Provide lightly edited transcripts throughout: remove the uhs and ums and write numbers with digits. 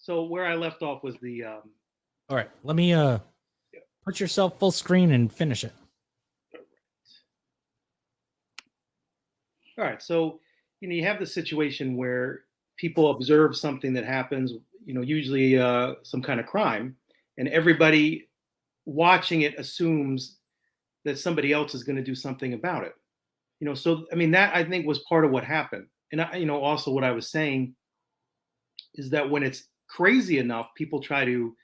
So where I left off was the All right, let me put yourself full screen and finish it. all right. So you have the situation where people observe something that happens, usually some kind of crime, and everybody watching it assumes that somebody else is going to do something about it. So I mean that I think was part of what happened, and also what I was saying is that when it's crazy enough, people try to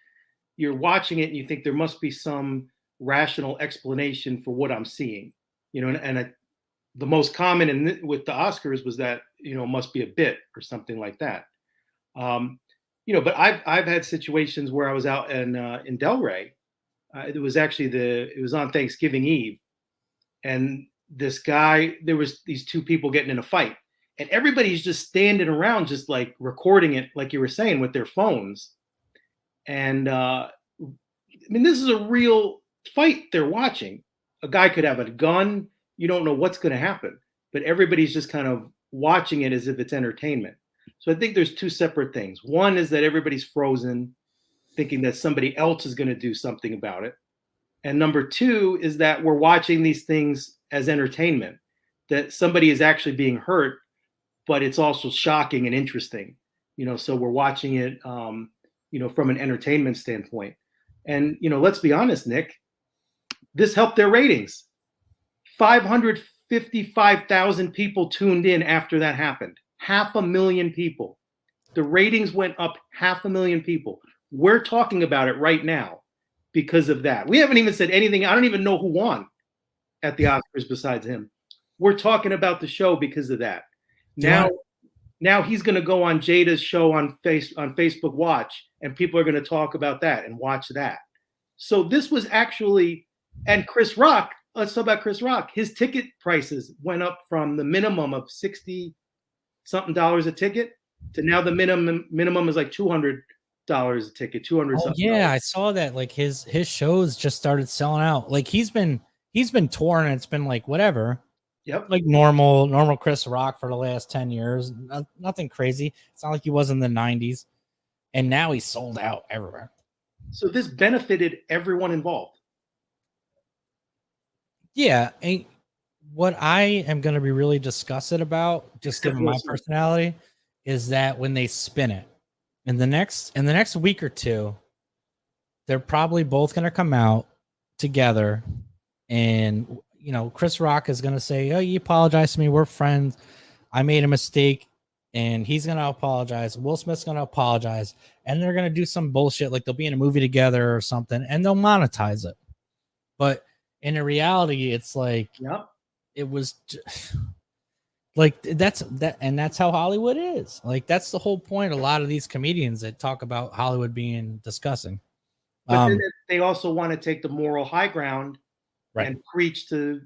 you're watching it and you think there must be some rational explanation for what I'm seeing, and the most common with the Oscars was that must be a bit or something like that. Um, but I've had situations where I was out in Delray. It was on Thanksgiving Eve, and there was these two people getting in a fight, and everybody's just standing around, just like recording it, like you were saying, with their phones. And I mean, this is a real fight they're watching. A guy could have a gun. You don't know what's going to happen, but everybody's just kind of watching it as if it's entertainment. So I think there's two separate things. One is that everybody's frozen, thinking that somebody else is going to do something about it. And number two is that we're watching these things as entertainment, that somebody is actually being hurt, but it's also shocking and interesting. So we're watching it, from an entertainment standpoint. And let's be honest, Nick, this helped their ratings. 555,000 people tuned in after that happened. 500,000 people. The ratings went up 500,000 people. We're talking about it right now because of that. We haven't even said anything. I don't even know who won at the Oscars besides him. We're talking about the show because of that. Now he's going to go on Jada's show on Facebook Watch, and people are going to talk about that and watch that. So this was actually, and Chris Rock, let's talk about Chris Rock. His ticket prices went up from the minimum of $60-something a ticket to now the minimum is like $200 a ticket, 200 something. Yeah, I saw that. Like his shows just started selling out. Like he's been touring, and it's been like whatever. Yep. Like normal Chris Rock for the last 10 years. Nothing crazy. It's not like he was in the 90s. And now he's sold out everywhere. So this benefited everyone involved. Yeah. And what I am going to be really disgusted about, just given my personality, is that when they spin it in the next week or two, they're probably both going to come out together, and Chris Rock is going to say, "Oh, you apologize to me. We're friends. I made a mistake." And he's going to apologize. Will Smith's going to apologize. And they're going to do some bullshit, like they'll be in a movie together or something, and they'll monetize it. But in reality, it's like, it was just, like that's how Hollywood is. Like that's the whole point. A lot of these comedians that talk about Hollywood being disgusting. But then they also want to take the moral high ground, right, and preach to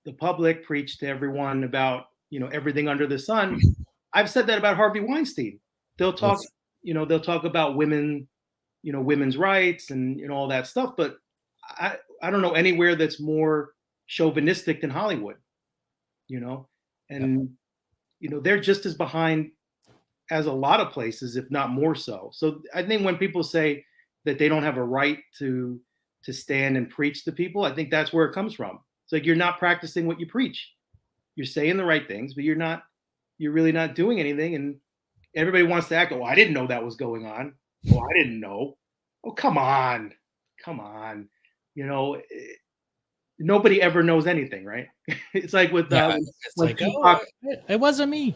the public, preach to everyone about, everything under the sun. I've said that about Harvey Weinstein. They'll talk, they'll talk about women, women's rights and all that stuff. But I don't know anywhere that's more chauvinistic than Hollywood, and, they're just as behind as a lot of places, if not more so. So I think when people say that they don't have a right to stand and preach to people, I think that's where it comes from. It's like, you're not practicing what you preach. You're saying the right things, but you're really not doing anything. And everybody wants to act, oh, I didn't know that was going on. Oh, I didn't know. Oh, come on. Nobody ever knows anything, right? It's like with Tupac, it wasn't me.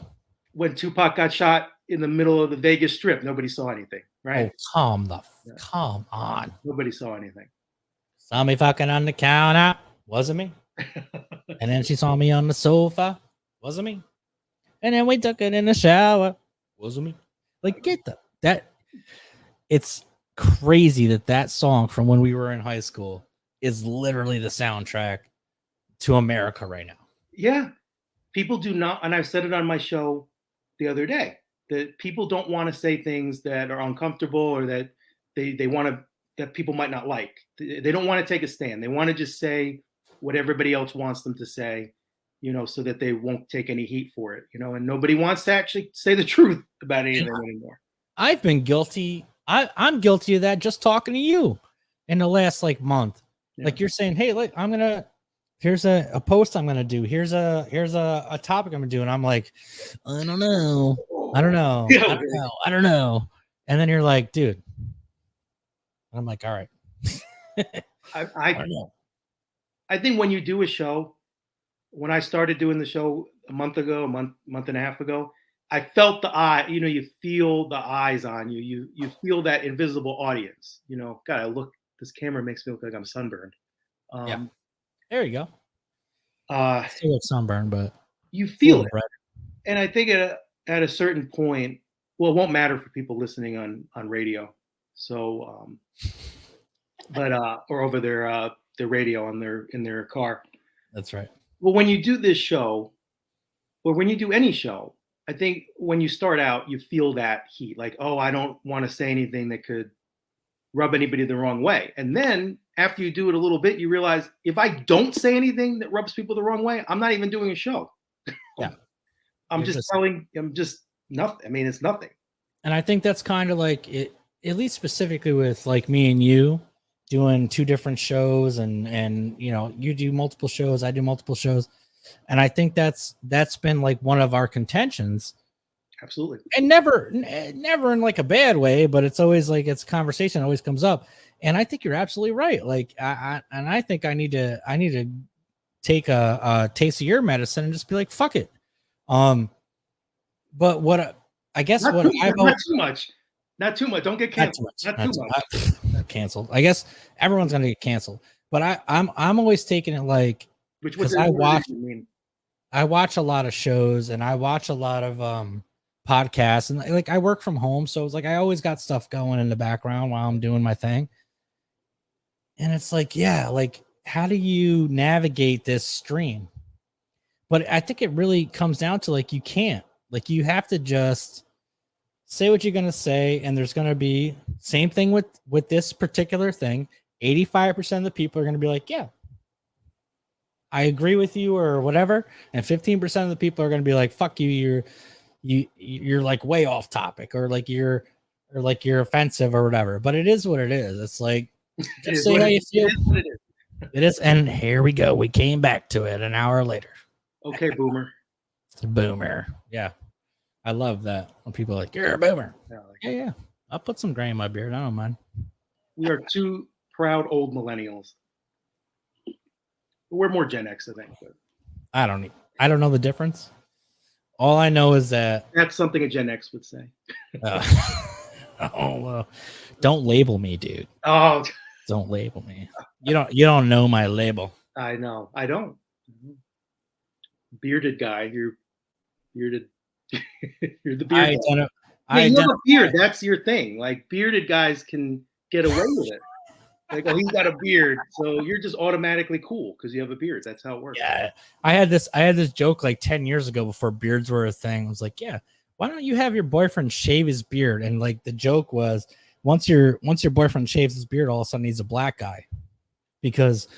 When Tupac got shot in the middle of the Vegas Strip, nobody saw anything, right? Oh, come on. Nobody saw anything. Saw me fucking on the counter. Wasn't me. And then she saw me on the sofa. Wasn't me. And then we took it in the shower. Wasn't me. Like, get that. It's crazy that song from when we were in high school is literally the soundtrack to America right now. Yeah. People do not, and I've said it on my show the other day, that people don't want to say things that are uncomfortable or that they want to, that people might not like. They don't want to take a stand. They want to just say what everybody else wants them to say, so that they won't take any heat for it, and nobody wants to actually say the truth about anything anymore. I've been guilty I'm guilty of that just talking to you in the last like month. Yeah. Like you're saying, hey, look, here's a post I'm gonna do. Here's a topic I'm gonna do. And I'm like, I don't know. I don't know. Yeah, I don't know. I don't know. And then you're like, dude. I'm like, all right. I don't know. I think when you do a show, when I started doing the show a month and a half ago, I felt the eye, you feel the eyes on you. You feel that invisible audience. God, this camera makes me look like I'm sunburned. Yeah. There you go. Still look sunburned, but you feel it. Red. And I think at a certain point, well, it won't matter for people listening on radio. So, or over their radio in their car. That's right. Well, when you do this show, or when you do any show, I think when you start out, you feel that heat, like, oh, I don't want to say anything that could rub anybody the wrong way. And then after you do it a little bit, you realize if I don't say anything that rubs people the wrong way, I'm not even doing a show. Yeah. I'm just nothing. I mean, it's nothing. And I think that's kind of like it, at least specifically with like me and you doing two different shows and you do multiple shows, I do multiple shows. And I think that's been like one of our contentions. Absolutely. And never in like a bad way, but it's always like it's a conversation always comes up. And I think you're absolutely right. Like I think I need to take a taste of your medicine and just be like, fuck it. But what I guess not what too, I've not too much. Don't get canceled. Not too much. Canceled. I guess everyone's gonna get canceled. But I'm always taking it like because I watch a lot of shows and I watch a lot of podcasts and like I work from home, so it's like I always got stuff going in the background while I'm doing my thing. And it's like, yeah, like how do you navigate this stream? But I think it really comes down to like you can't. Like you have to just say what you're gonna say, and there's gonna be same thing with this particular thing. 85% of the people are gonna be like, yeah, I agree with you or whatever, and 15% of the people are gonna be like, fuck you, you're like way off topic, or like you're offensive or whatever. But it is what it is. It's like just say how you feel. It is, and here we go. We came back to it an hour later. Okay, boomer. Boomer. Yeah. I love that when people are like, you're a boomer. Yeah. I'll put some gray in my beard. I don't mind. We are two proud old millennials. We're more Gen X, I think. But I don't know the difference. All I know is that that's something a Gen X would say. Don't label me, dude. Oh, don't label me. You don't know my label. I know. I don't. Bearded guy. You're bearded. You're the bearded. You have a beard. That's your thing. Like bearded guys can get away with it. Like, oh, he's got a beard, so you're just automatically cool because you have a beard. That's how it works. Yeah, I had this joke like 10 years ago before beards were a thing. I was like, yeah, why don't you have your boyfriend shave his beard? And like the joke was, once your boyfriend shaves his beard, all of a sudden he's a black guy, because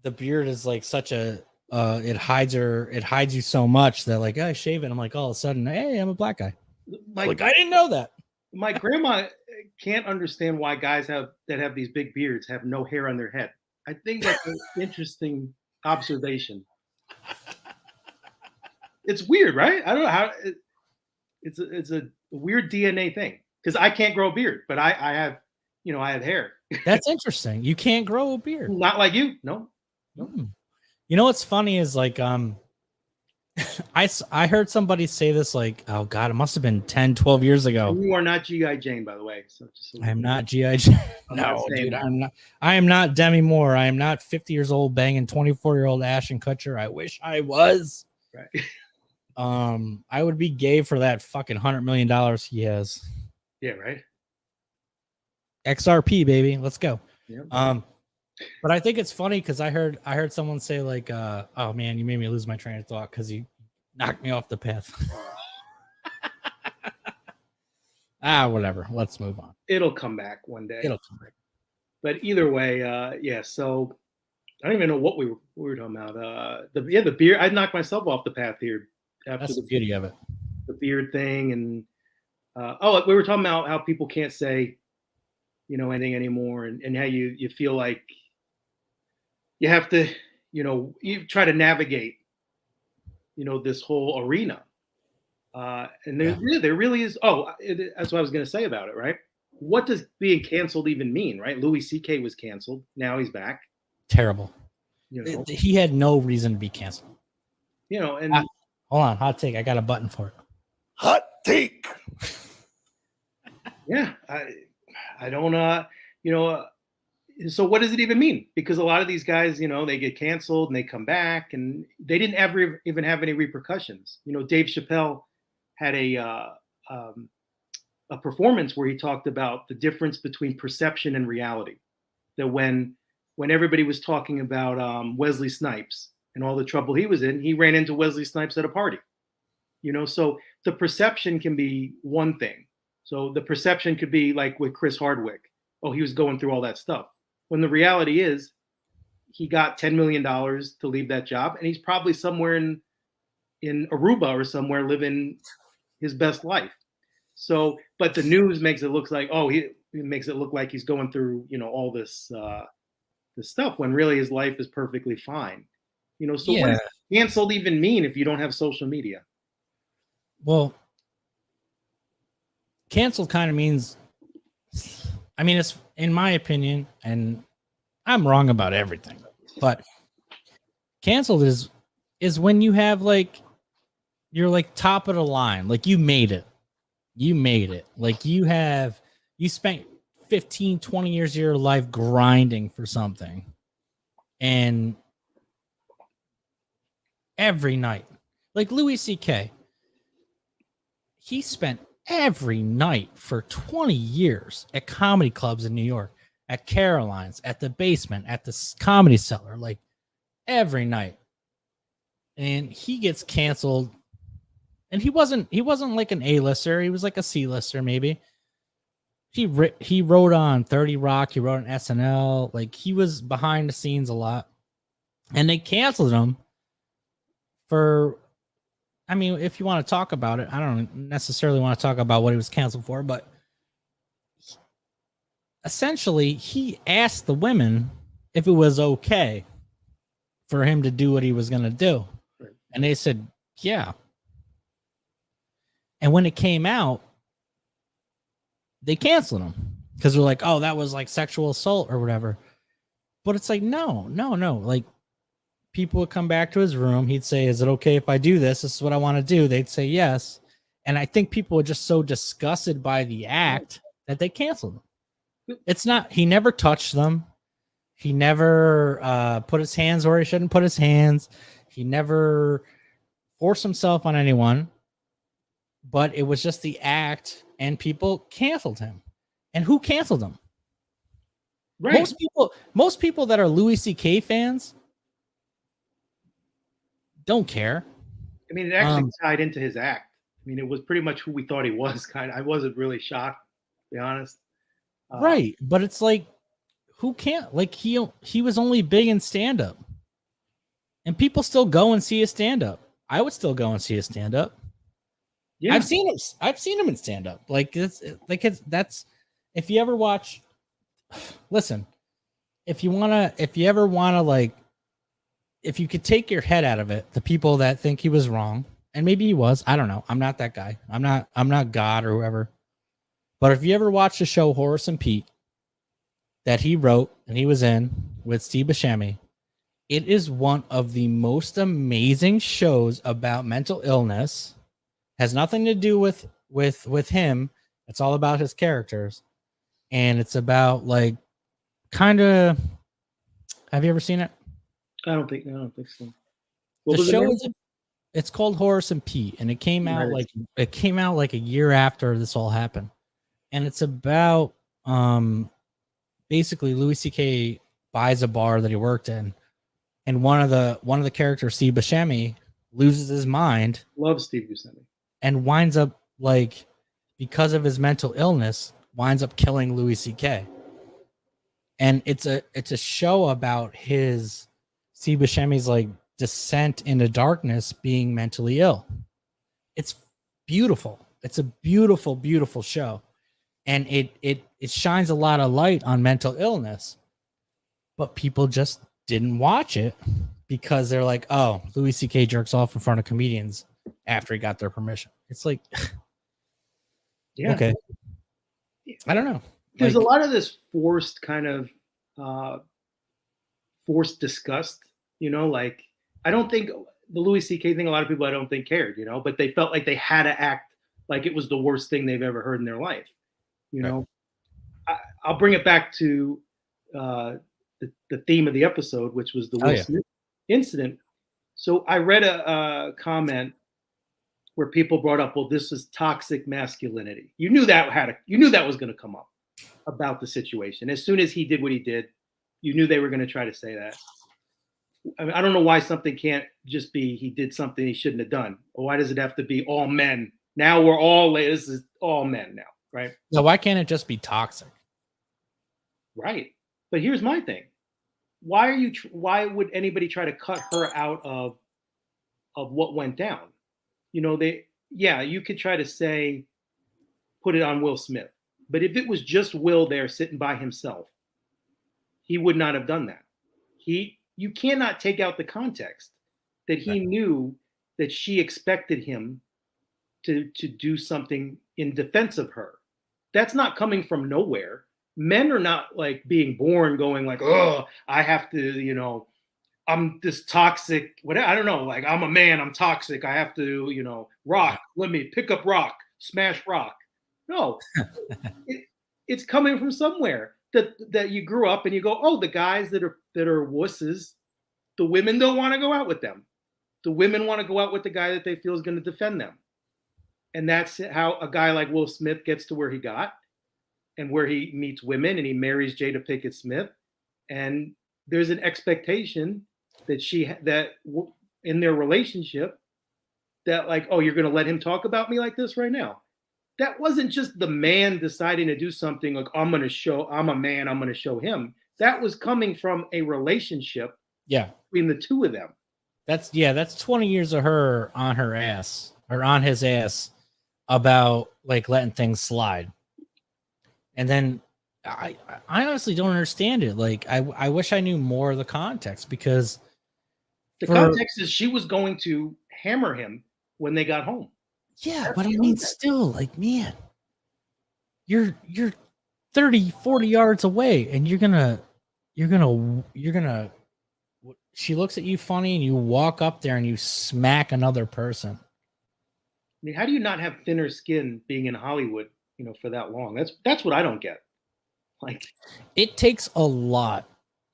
the beard is like such a it hides you so much that like I shave it. I'm like all of a sudden, hey, I'm a black guy. Like I didn't know that. My grandma can't understand why guys that have these big beards have no hair on their head. I think that's an interesting observation. It's weird, right? I don't know how it's a weird DNA thing because I can't grow a beard, but I have hair. That's interesting. You can't grow a beard. Not like you. No. You know what's funny is like I heard somebody say this like, oh God, it must have been 10, 12 years ago. And you are not G.I. Jane, by the way. So I am not G.I. Jane. No, dude, I'm not. I am not Demi Moore. I am not 50 years old banging 24-year-old Ashton Kutcher. I wish I was. Right. I would be gay for that fucking $100 million he has. Yeah, right. XRP, baby. Let's go. Yeah. But I think it's funny because I heard someone say like, oh man, you made me lose my train of thought because you knocked me off the path. Whatever. Let's move on. It'll come back one day. It'll come back. But either way, yeah. So I don't even know what we were talking about. The beard. I knocked myself off the path here. That's the beauty of it. The beard thing, and Oh, we were talking about how people can't say, anything anymore, and how you feel like you have to, you try to navigate, this whole arena. And Yeah. there really is. Oh, that's what I was going to say about it, right? What does being canceled even mean, right? Louis C.K. was canceled. Now he's back. Terrible. You know, He had no reason to be canceled. and Hold on, hot take. I got a button for it. Hot take. yeah, I don't, so what does it even mean? Because a lot of these guys, they get canceled and they come back, and they didn't ever even have any repercussions. Dave Chappelle had a performance where he talked about the difference between perception and reality. That when everybody was talking about Wesley Snipes and all the trouble he was in, he ran into Wesley Snipes at a party. So the perception can be one thing. So the perception could be like with Chris Hardwick. Oh, he was going through all that stuff. When the reality is, he got $10 million to leave that job, and he's probably somewhere in Aruba or somewhere living his best life. So, but the news makes it look like, he makes it look like he's going through, all this stuff, when really his life is perfectly fine. So what does canceled even mean if you don't have social media? Well, canceled kind of means, I mean, it's, in my opinion, and I'm wrong about everything, but canceled is when you have you're like top of the line, like you made it, like you spent 15, 20 years of your life grinding for something, and every night, like Louis C.K., he spent every night for 20 years at comedy clubs in New York, at Caroline's, at the Basement, at the Comedy Cellar, like every night. And he gets canceled. And he wasn't like an A-lister. He was like a C-lister, maybe. He wrote on 30 Rock. He wrote on SNL. Like, he was behind the scenes a lot. And they canceled him for, I mean, if you want to talk about it, I don't necessarily want to talk about what he was canceled for, but essentially he asked the women if it was okay for him to do what he was going to do. And they said, yeah. And when it came out, they canceled him because they're like, oh, that was like sexual assault or whatever. But it's like, no. Like, people would come back to his room. He'd say, is it okay if I do this? This is what I want to do. They'd say yes. And I think people were just so disgusted by the act that they canceled him. It's not, he never touched them. He never put his hands where he shouldn't put his hands. He never forced himself on anyone. But it was just the act, and people canceled him. And who canceled him? Right. Most people that are Louis C.K. fans don't care. I mean, it actually tied into his act. I mean, it was pretty much who we thought he was. I wasn't really shocked, to be honest. Right, but it's like, who can't? Like, he was only big in stand-up, and people still go and see his stand-up. I would still go and see his stand-up. Yeah, I've seen him in stand-up. That's if you ever watch. Listen, if you ever wanna like. If you could take your head out of it, the people that think he was wrong, and maybe he was, I don't know. I'm not that guy. I'm not God or whoever. But if you ever watch the show Horace and Pete that he wrote and he was in with Steve Buscemi, it is one of the most amazing shows about mental illness. Has nothing to do with him. It's all about his characters. And it's about like kind of, have you ever seen it? I don't think so. The show it's called Horace and Pete, and it came out like a year after this all happened. And it's about basically Louis C.K. buys a bar that he worked in, and one of the characters, Steve Buscemi, loses his mind. Love Steve Buscemi. And winds up, like, because of his mental illness, winds up killing Louis C.K. And it's a show about his Steve Buscemi's like descent into darkness, being mentally ill. It's beautiful. It's a beautiful, beautiful show. And it shines a lot of light on mental illness. But people just didn't watch it because they're like, oh, Louis C.K. jerks off in front of comedians after he got their permission. It's like, Yeah. okay. I don't know. There's Like, a lot of this forced kind of forced disgust, like I don't think the Louis C.K. thing, a lot of people I don't think cared, but they felt like they had to act like it was the worst thing they've ever heard in their life. Right. I'll bring it back to the theme of the episode, which was the Will Smith incident. So I read a comment where people brought up, well, this is toxic masculinity. You knew that was going to come up about the situation. As soon as he did what he did, you knew they were going to try to say that. I mean, I don't know why something can't just be he did something he shouldn't have done. Or why does it have to be all men? Now this is all men now, right? So why can't it just be toxic? Right. But here's my thing. Why would anybody try to cut her out of what went down? You could try to say, put it on Will Smith. But if it was just Will there sitting by himself, he would not have done that. You cannot take out the context that he knew that she expected him to do something in defense of her. That's not coming from nowhere. Men are not like being born going like, oh, I have to, I'm this toxic, whatever. I don't know. Like, I'm a man, I'm toxic. I have to, rock. Let me pick up rock, smash rock. No, it's coming from somewhere that you grew up and you go, oh, the guys that are wusses, the women don't want to go out with them. The women want to go out with the guy that they feel is going to defend them. And that's how a guy like Will Smith gets to where he got and where he meets women and he marries Jada Pinkett Smith. And there's an expectation that in their relationship that like, oh, you're going to let him talk about me like this right now. That wasn't just the man deciding to do something like, I'm a man, I'm going to show him. That was coming from a relationship between the two of them. That's 20 years of her on her ass or on his ass about like letting things slide. And then I honestly don't understand it. Like I wish I knew more of the context because the context is she was going to hammer him when they got home. Yeah, but I mean, still, like, man, you're 30, 40 yards away, and you're gonna. She looks at you funny, and you walk up there and you smack another person. I mean, how do you not have thinner skin being in Hollywood, for that long? That's what I don't get. Like, it takes a lot.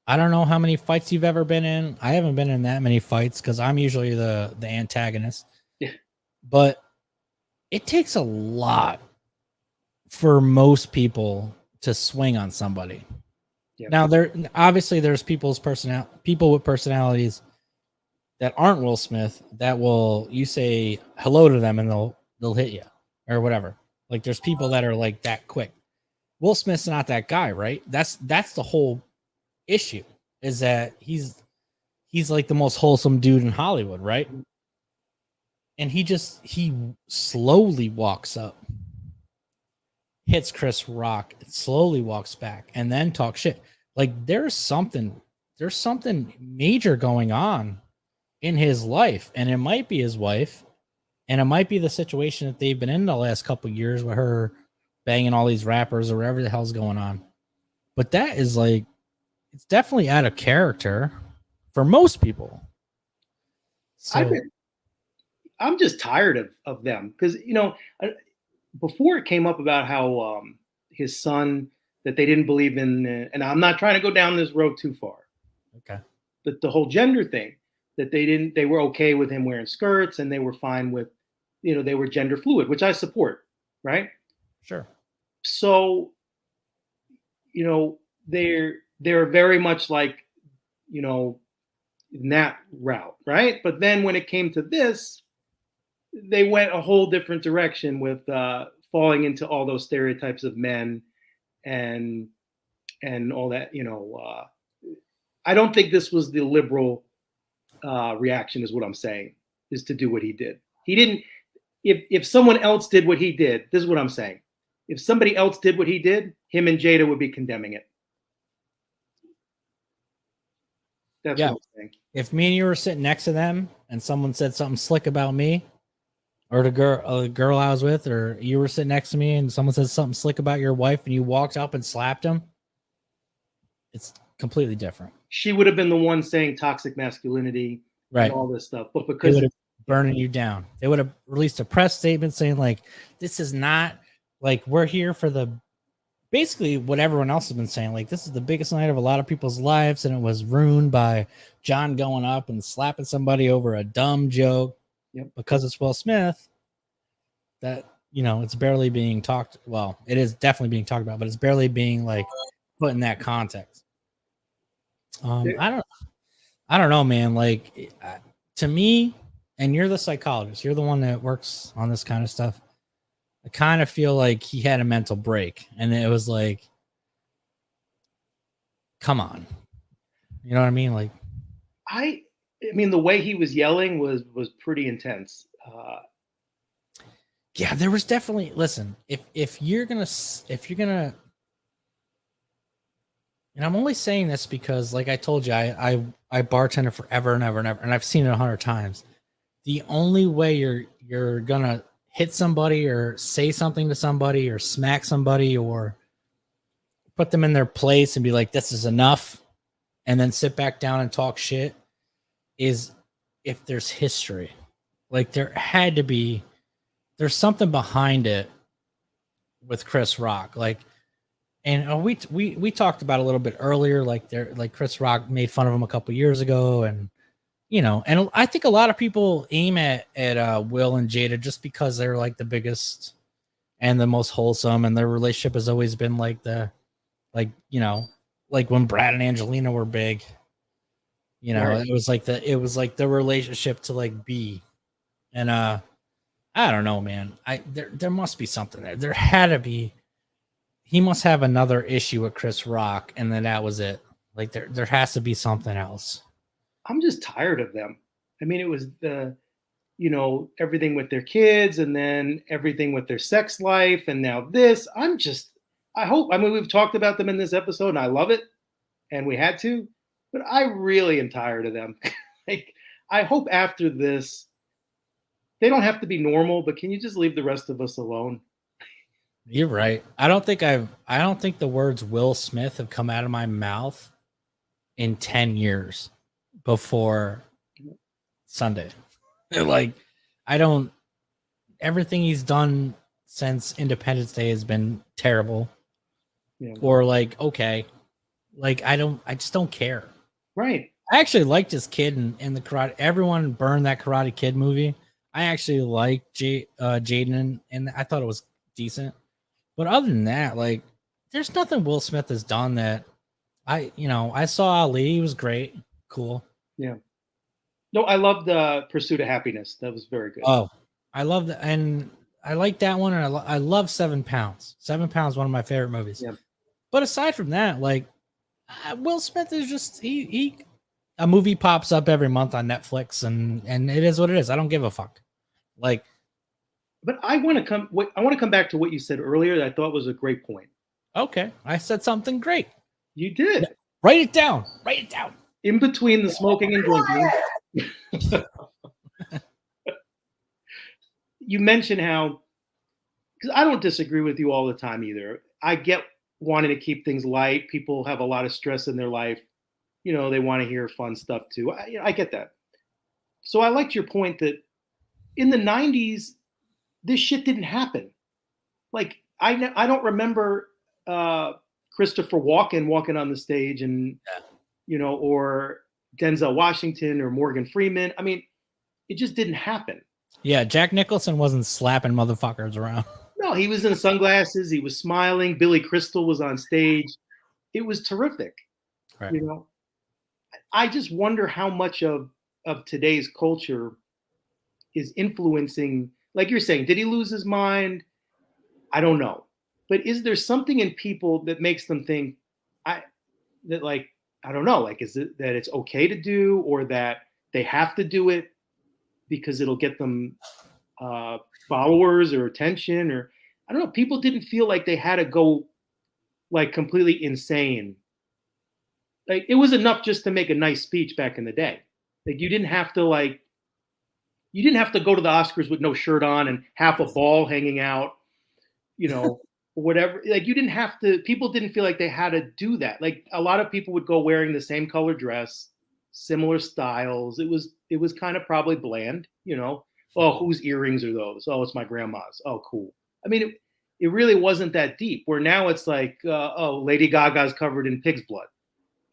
I don't know how many fights you've ever been in. I haven't been in that many fights because I'm usually the antagonist. Yeah, but it takes a lot for most people to swing on somebody. Yeah. Now, there's people with personalities that aren't Will Smith that you say hello to them and they'll hit you or whatever. Like there's people that are like that quick. Will Smith's not that guy, right? That's the whole issue is that he's like the most wholesome dude in Hollywood, right? And he slowly walks up, hits Chris Rock, slowly walks back, and then talks shit. Like there's something major going on in his life, and it might be his wife, and it might be the situation that they've been in the last couple of years with her banging all these rappers or whatever the hell's going on. But that is like, it's definitely out of character for most people. So, I'm just tired of them because, before it came up about how his son, that they didn't believe in, and I'm not trying to go down this road too far. Okay. But the whole gender thing, that they were okay with him wearing skirts and they were fine with, they were gender fluid, which I support, right? Sure. So, they're very much like, in that route, right? But then when it came to this, they went a whole different direction with falling into all those stereotypes of men and all that. I don't think this was the liberal reaction, is what I'm saying, is to do what he did. He didn't. if someone else did what he did, this is what I'm saying. If somebody else did what he did, him and Jada would be condemning it. That's Yeah. what I'm saying. If me and you were sitting next to them and someone said something slick about me, or the girl I was with, or you were sitting next to me and someone said something slick about your wife and you walked up and slapped him, it's completely different. She would have been the one saying toxic masculinity Right. and all this stuff. But They because would have burning you down. They would have released a press statement saying like, this is not like, we're here for the basically what everyone else has been saying. Like, this is the biggest night of a lot of people's lives, and it was ruined by John going up and slapping somebody over a dumb joke. Yep. Because it's Will Smith. That, you know, it's barely being talked. Well, it is definitely being talked about, but it's barely being like put in that context. I don't know, man. Like, to me, and you're the psychologist, you're the one that works on this kind of stuff. I kind of feel like he had a mental break, and it was like, come on, you know what I mean? Like, I mean, the way he was yelling was pretty intense. Yeah, there was definitely. Listen, if you're gonna, and I'm only saying this because, like I told you, I bartended forever and ever and ever, and I've seen it 100 times. The only way you're gonna hit somebody or say something to somebody or smack somebody or put them in their place and be like, this is enough, and then sit back down and talk shit is if there's history. Like, there had to be, there's something behind it with Chris Rock. Like, and we talked about a little bit earlier, like Chris Rock made fun of him a couple years ago, and you know, and I think a lot of people aim at Will and Jada just because they're like the biggest and the most wholesome, and their relationship has always been like you know, like when Brad and Angelina were big, you know, right. It was like the relationship to like be, and I don't know, man. There must be something there. There had to be. He must have another issue with Chris Rock, and then that was it. Like, there has to be something else. I'm just tired of them. I mean, it was you know, everything with their kids, and then everything with their sex life, and now this. I mean, we've talked about them in this episode, and I love it, and we had to, but I really am tired of them. Like, I hope after this, they don't have to be normal, but can you just leave the rest of us alone? You're right. I don't think the words Will Smith have come out of my mouth in 10 years before Sunday. Like, everything he's done since Independence Day has been terrible. Yeah. Or like, okay. Like, I just don't care. Right. I actually liked this kid in the Karate. Everyone burned that Karate Kid movie. I actually liked Jaden, and I thought it was decent. But other than that, like, there's nothing Will Smith has done that I saw Ali. He was great. Cool. Yeah. No, I loved the Pursuit of Happiness. That was very good. Oh, I love that. And I like that one. And I love 7 Pounds. 7 Pounds, one of my favorite movies. Yeah. But aside from that, like, Will Smith is just, a movie pops up every month on Netflix, and it is what it is. I don't give a fuck. Like, but I want to come back to what you said earlier that I thought was a great point. Okay. I said something great. You did. Write it down. Write it down. In between the smoking and drinking. You mentioned how, because I don't disagree with you all the time either. I get wanting to keep things light. People have a lot of stress in their life. You know, they want to hear fun stuff too. I get that. So I liked your point that in the 90s, this shit didn't happen. Like, I don't remember Christopher Walken walking on the stage and, you know, or Denzel Washington or Morgan Freeman. I mean, it just didn't happen. Yeah, Jack Nicholson wasn't slapping motherfuckers around. No, he was in sunglasses. He was smiling. Billy Crystal was on stage. It was terrific. Right. You know, I just wonder how much of today's culture is influencing, like you're saying, did he lose his mind? I don't know. But is there something in people that makes them think I don't know, like, is it that it's okay to do, or that they have to do it because it'll get them followers or attention, or I don't know. People didn't feel like they had to go like completely insane. Like it was enough just to make a nice speech back in the day. Like you didn't have to go to the Oscars with no shirt on and half a ball hanging out, you know, whatever. Like you didn't have to. People didn't feel like they had to do that. Like a lot of people would go wearing the same color dress, similar styles. It was kind of probably bland, you know. Oh, whose earrings are those? Oh, it's my grandma's. Oh, cool. I mean, it really wasn't that deep. Where now it's like, oh, Lady Gaga's covered in pig's blood.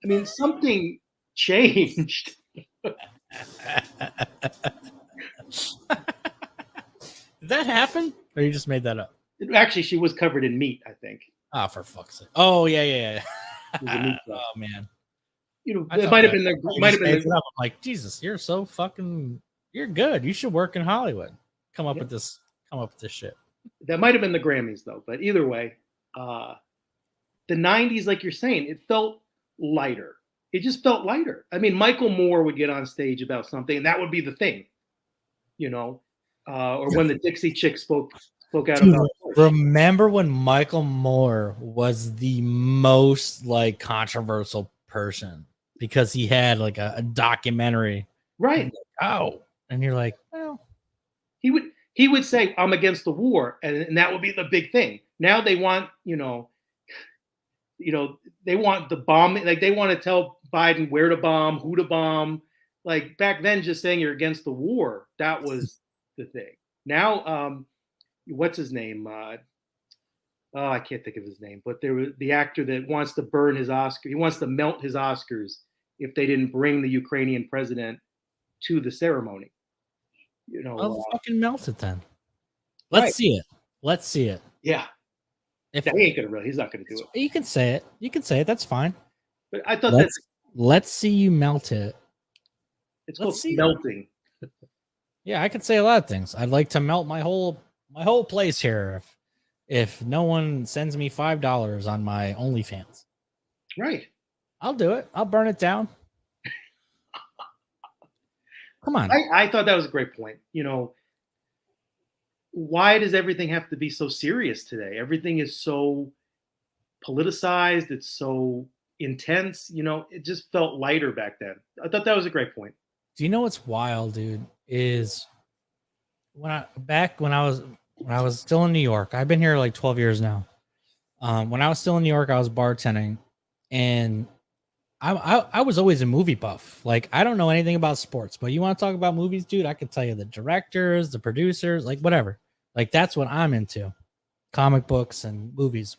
I mean, something changed. Did that happen? Or you just made that up? Actually, she was covered in meat, I think. Oh, for fuck's sake. Oh, yeah. Oh, man. You know, it might have been the. Might have been. I'm like, Jesus, you're so fucking. You're good. You should work in Hollywood. Come up with this shit. That might have been the Grammys, though. But either way, the '90s, like you're saying, it felt lighter. It just felt lighter. I mean, Michael Moore would get on stage about something, and that would be the thing, you know. Or when the Dixie Chicks spoke out about. Remember when Michael Moore was the most like controversial person because he had like a documentary, right? Oh, and you're like, well, he would say, "I'm against the war," and that would be the big thing. Now they want, you know, they want the bomb. Like they want to tell Biden where to bomb, who to bomb. Like back then, just saying you're against the war, that was the thing. Now, what's his name? I can't think of his name, but there was the actor that wants to burn his Oscar. He wants to melt his Oscars if they didn't bring the Ukrainian president to the ceremony. You know, I'll fucking melt it then. Let's see it. Let's see it. Yeah. If he ain't gonna he's not gonna do it. You can say it. You can say it. That's fine. But I thought let's see you melt it. It's called melting. Yeah, I could say a lot of things. I'd like to melt my whole place here if no one sends me $5 on my OnlyFans. Right. I'll do it. I'll burn it down. Come on. I thought that was a great point. You know, why does everything have to be so serious today? Everything is so politicized. It's so intense. You know, it just felt lighter back then. I thought that was a great point. Do you know what's wild, dude? Is when I was still in New York. I've been here like 12 years now. When I was still in New York, I was bartending, and I was always a movie buff. Like I don't know anything about sports, but you want to talk about movies, dude? I could tell you the directors, the producers, like whatever. Like that's what I'm into. Comic books and movies.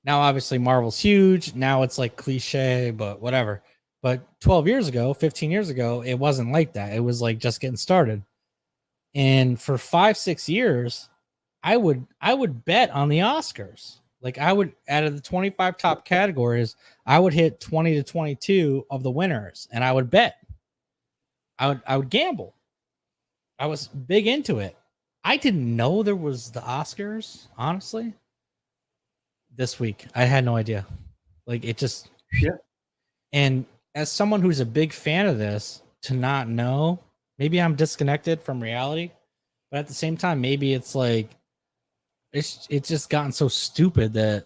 Now, obviously, Marvel's huge. Now it's like cliche, but whatever. But 12 years ago, 15 years ago, it wasn't like that. It was like just getting started. And for 5-6 years, I would bet on the Oscars. Like I would, out of the 25 top categories, I would hit 20 to 22 of the winners, and I would bet. I would gamble. I was big into it. I didn't know there was the Oscars, honestly. This week, I had no idea. Like it just, yeah. And as someone who's a big fan of this, to not know, maybe I'm disconnected from reality, but at the same time, maybe it's like it's just gotten so stupid that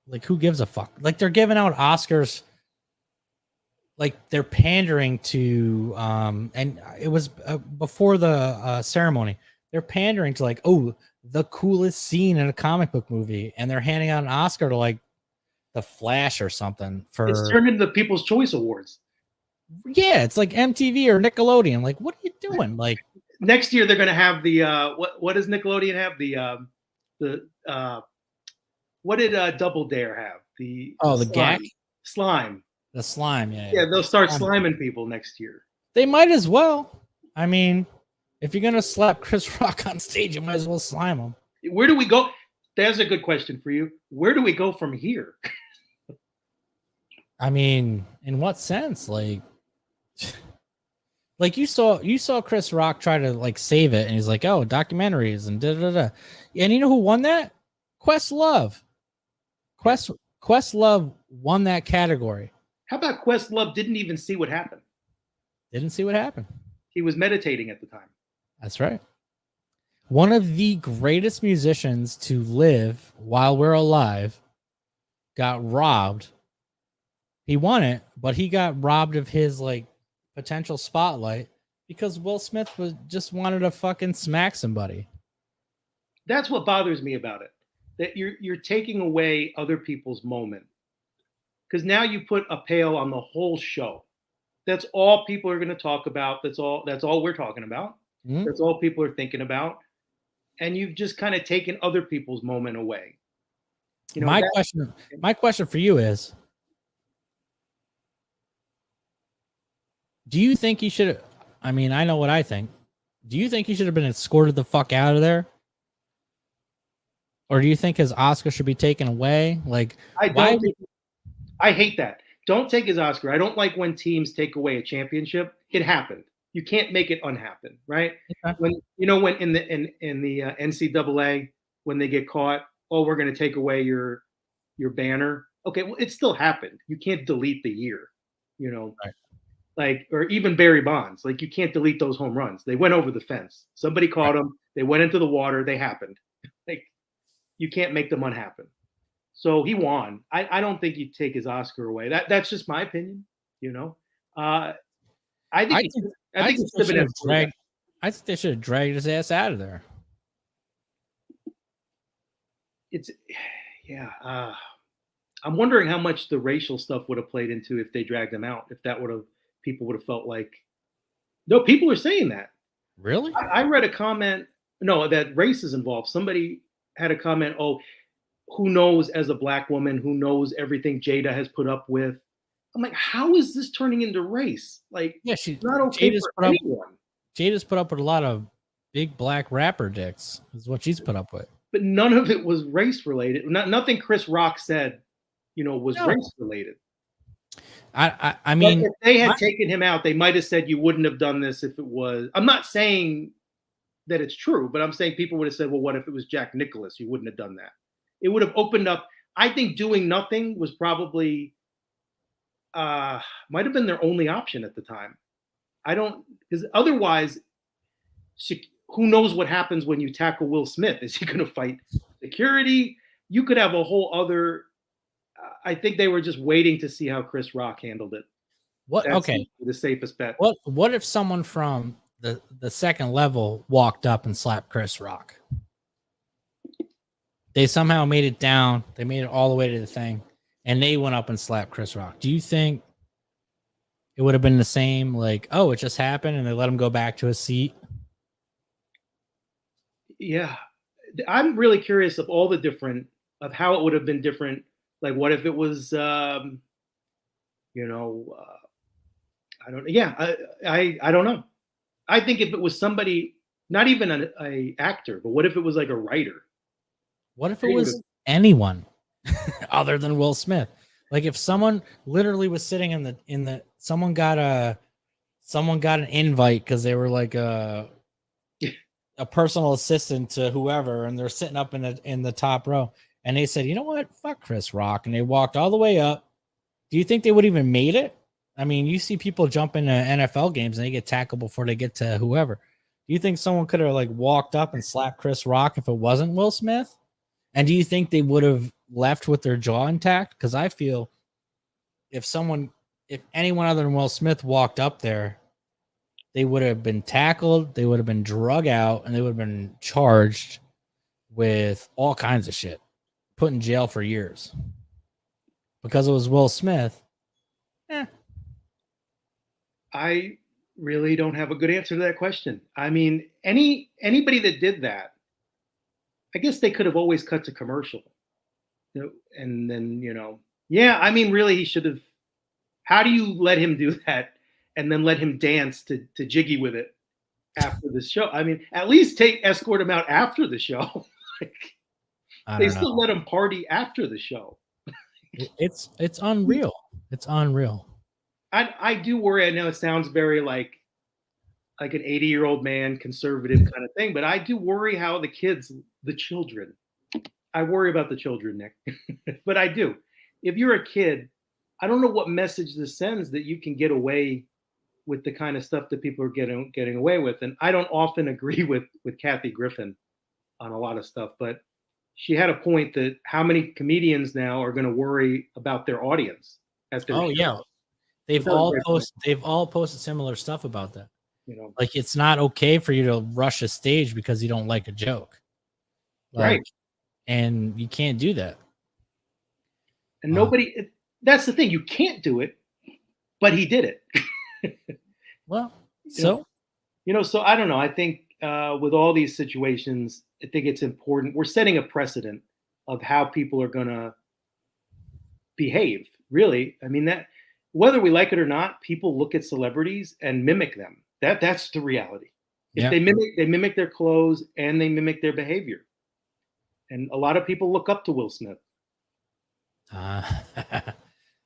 like who gives a fuck? Like they're giving out Oscars, like they're pandering to and it was before the ceremony. They're pandering to like, oh, the coolest scene in a comic book movie, and they're handing out an Oscar to like The Flash or something. For it's turned into the People's Choice Awards. Yeah, it's like MTV or Nickelodeon. Like, what are you doing? Like next year they're going to have the what does Nickelodeon have? The what did Double Dare have? The gag slime. The slime, yeah. Yeah, they'll start sliming people next year. They might as well. I mean, if you're gonna slap Chris Rock on stage, you might as well slime him. Where do we go? That's a good question for you. Where do we go from here? I mean, in what sense? Like you saw Chris Rock try to like save it, and he's like, "Oh, documentaries and da da da." And you know who won that? Questlove. Questlove won that category. How about Questlove didn't even see what happened? Didn't see what happened. He was meditating at the time. That's right. One of the greatest musicians to live while we're alive got robbed. He won it, but he got robbed of his like potential spotlight because Will Smith was just wanted to fucking smack somebody. That's what bothers me about it. That you're taking away other people's moment. Because now you put a pale on the whole show. That's all people are going to talk about. That's all we're talking about. Mm-hmm. That's all people are thinking about. And you've just kind of taken other people's moment away. You know, my question for you is, do you think he should? I mean, I know what I think. Do you think he should have been escorted the fuck out of there? Or do you think his Oscar should be taken away? Like, I hate that. Don't take his Oscar. I don't like when teams take away a championship. It happened. You can't make it unhappen, right? Okay. When when in the NCAA when they get caught, oh, we're going to take away your banner. Okay, well, it still happened. You can't delete the year, Right. Like, or even Barry Bonds. Like, you can't delete those home runs. They went over the fence. Somebody caught them. They went into the water. They happened. Like, you can't make them unhappen. So he won. I don't think you take his Oscar away. That's just my opinion. I think they should have dragged his ass out of there. I'm wondering how much the racial stuff would have played into if they dragged him out. If that people would have felt like, no, people are saying that. Really? I read a comment, no, that race is involved. Somebody had a comment, oh, who knows, as a black woman, who knows everything Jada has put up with. I'm like, how is this turning into race? Like, yeah, she's not okay for anyone. Jada's put up with a lot of big black rapper dicks, is what she's put up with. But none of it was race related. Nothing Chris Rock said, was race related. I mean, but if they had taken him out, they might have said you wouldn't have done this if it was. I'm not saying that it's true, but I'm saying people would have said, well, what if it was Jack Nicklaus? You wouldn't have done that. It would have opened up. I think doing nothing was probably might have been their only option at the time. Because otherwise, who knows what happens when you tackle Will Smith? Is he going to fight security? You could have a whole other. I think they were just waiting to see how Chris Rock handled it. That's the safest bet. What if someone from the second level walked up and slapped Chris Rock? They somehow made it down. They made it all the way to the thing, and they went up and slapped Chris Rock. Do you think it would have been the same? Like, oh, it just happened, and they let him go back to his seat? Yeah, I'm really curious of all the different of how it would have been different. Like, what if it was, I don't know. Yeah, I don't know. I think if it was somebody, not even a actor, but what if it was like a writer? What if it was anyone other than Will Smith? Like, if someone literally was sitting in the someone got an invite because they were like a personal assistant to whoever, and they're sitting up in the top row, and they said, you know what, fuck Chris Rock, and they walked all the way up. Do you think they would even made it? I mean, you see people jump into NFL games and they get tackled before they get to whoever. Do you think someone could have like walked up and slapped Chris Rock if it wasn't Will Smith? And do you think they would have left with their jaw intact? Because I feel if anyone other than Will Smith walked up there, they would have been tackled, they would have been drug out, and they would have been charged with all kinds of shit, put in jail for years. Because it was Will Smith. I really don't have a good answer to that question. I mean, anybody that did that, I guess they could have always cut to commercial. And then, yeah, I mean, really, he should have. How do you let him do that and then let him dance to Jiggy with it after the show? I mean, at least escort him out after the show. They still let him party after the show. It's unreal. It's unreal. I do worry. I know it sounds very like an 80-year-old man, conservative kind of thing, but I do worry how the children. I worry about the children, Nick. But I do. If you're a kid, I don't know what message this sends that you can get away with the kind of stuff that people are getting away with. And I don't often agree with Kathy Griffin on a lot of stuff, but she had a point that how many comedians now are going to worry about their audience at their Oh show? yeah, they've all posted similar stuff about that. You know, Like it's not okay for you to rush a stage because you don't like a joke, like, right? and you can't do that. And nobody. That's the thing. You can't do it, but he did it. Well, so So I don't know. I think with all these situations, I think it's important. We're setting a precedent of how people are going to behave. Really, I mean that whether we like it or not, people look at celebrities and mimic them. That's the reality. If yeah, they mimic their clothes and they mimic their behavior. And a lot of people look up to Will Smith.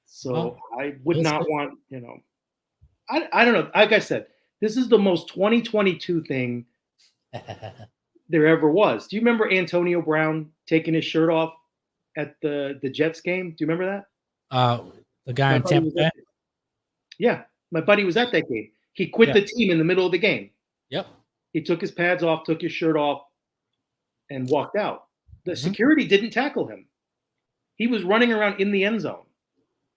So well, I would not want, I don't know. Like I said, this is the most 2022 thing there ever was. Do you remember Antonio Brown taking his shirt off at the Jets game? Do you remember that? The guy in Tampa Bay. Yeah, my buddy was at that game. He quit the team in the middle of the game. Yep. He took his pads off, took his shirt off, and walked out. The security didn't tackle him. He was running around in the end zone.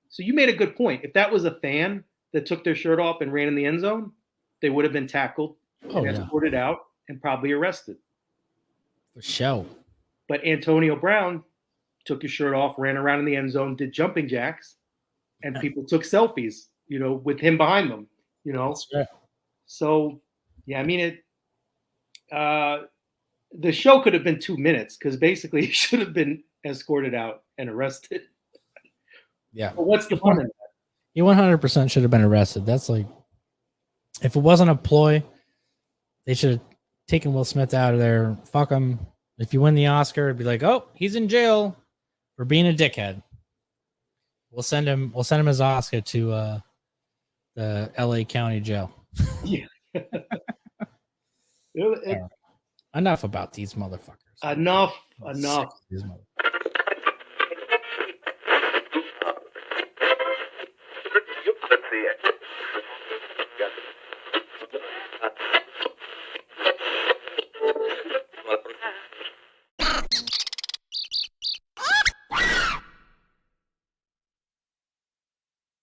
So you made a good point. If that was a fan that took their shirt off and ran in the end zone, they would have been tackled, and escorted out, and probably arrested. For sure. But Antonio Brown took his shirt off, ran around in the end zone, did jumping jacks, and people took selfies, with him behind them, That's right. So, yeah, I mean, the show could have been 2 minutes because basically he should have been escorted out and arrested. Yeah. But what's the fun in that? He 100% should have been arrested. That's like, if it wasn't a ploy, they should have taken Will Smith out of there. Fuck him. If you win the Oscar, it'd be like, oh, he's in jail for being a dickhead. We'll send him his Oscar to the LA County Jail. Yeah. Enough about these motherfuckers. Enough. These motherfuckers. Let's see it.